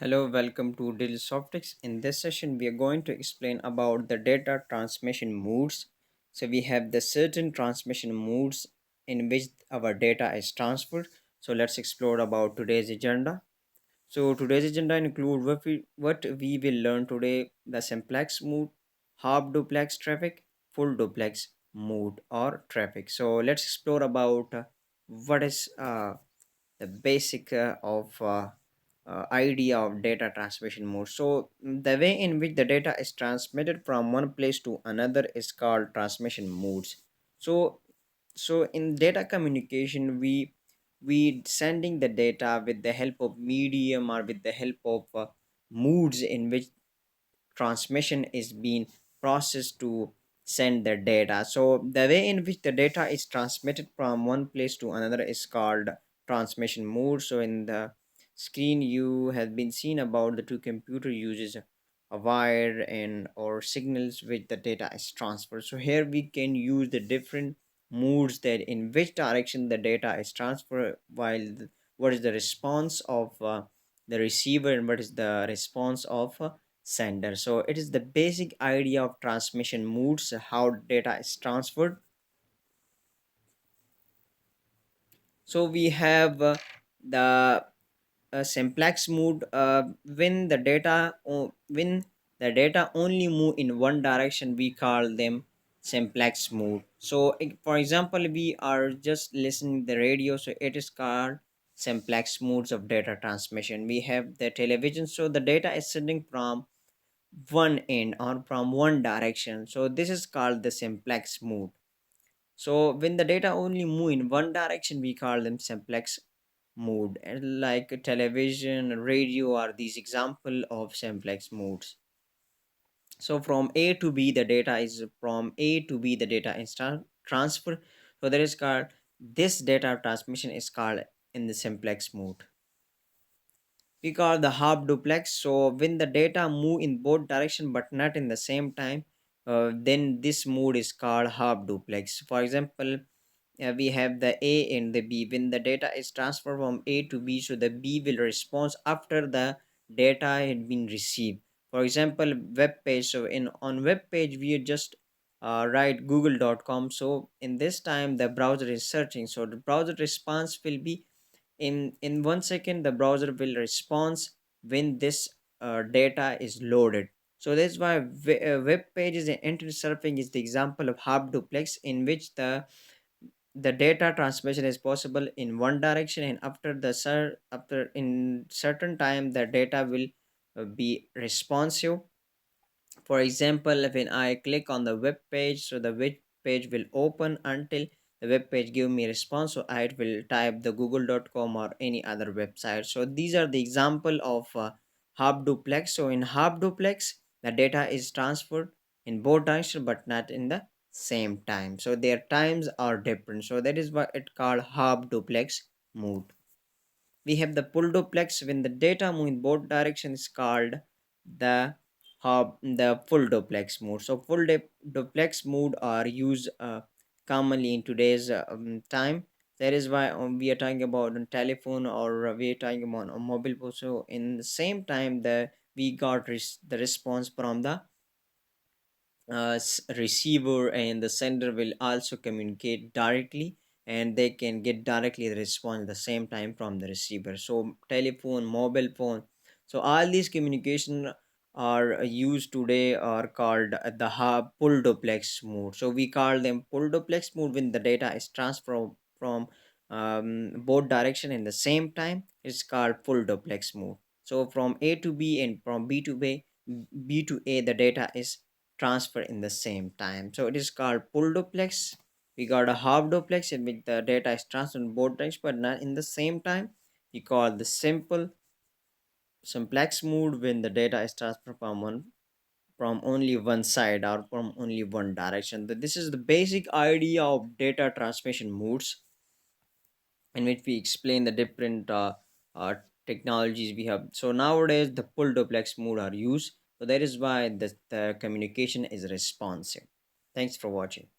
Hello, welcome to Digitalsoftecs. In this session, we are going to explain about the data transmission modes. So we have the certain transmission modes in which our data is transferred. So let's explore about today's agenda. So today's agenda include what we will learn today: the simplex mode, half duplex traffic, full duplex mode or traffic. So let's explore about what is the basic of idea of data transmission mode. So the way in which the data is transmitted from one place to another is called transmission modes. So so in data communication, we sending the data with the help of medium or with the help of modes in which transmission is being processed to send the data. So the way in which the data is transmitted from one place to another is called transmission mode. So in the screen you have been seen about the two computer uses a wire and or signals which the data is transferred. So here we can use the different modes that in which direction the data is transferred, while what is the response of the receiver and what is the response of sender. So it is the basic idea of transmission modes, how data is transferred. So we have the simplex mode, when the data only move in one direction, we call them simplex mode. So for example, we are just listening the radio, so it is called simplex modes of data transmission. We have the television, so the data is sending from one end or from one direction, so this is called the simplex mode. So when the data only move in one direction, we call them simplex mode. And like television, radio are these example of simplex modes. So from A to B, the data is from A to B, the data is transfer. So that is called, this data transmission is called in the simplex mode. We call the half duplex. So when the data move in both direction but not in the same time, then this mode is called half duplex. For example, we have the A and the B. When the data is transferred from A to B, so the B will respond after the data had been received. For example, web page. So in on web page we just write google.com. So in this time the browser is searching, so the browser response will be in 1 second. The browser will respond when this data is loaded. So that's why web pages and internet surfing is the example of half duplex, in which the data transmission is possible in one direction, and after in certain time the data will be responsive. For example, when I click on the web page, so the web page will open until the web page give me response, so I will type the google.com or any other website. So these are the example of half duplex. So in half duplex, the data is transferred in both directions but not in the same time, so their times are different. So that is why it called half duplex mode. We have the full duplex. When the data move in both directions, called the the full duplex mode. So duplex mode are used commonly in today's time. That is why we are talking about on telephone, or we are talking about on mobile phone. So in the same time, we got the response from the receiver, and the sender will also communicate directly, and they can get directly the response at the same time from the receiver. So telephone, mobile phone, so all these communication are used today are called the hub full duplex mode. So we call them full duplex mode when the data is transferred from both direction in the same time. It's called full duplex mode. So from A to B and from B to A, the data is transfer in the same time. So it is called full duplex. We got a half duplex in which the data is transferred in both directions but not in the same time. We call the simplex mode when the data is transferred from only one side or from only one direction. This is the basic idea of data transmission modes, in which we explain the different uh, technologies we have. So nowadays the full duplex mode are used. So that is why the communication is responsive. Thanks for watching.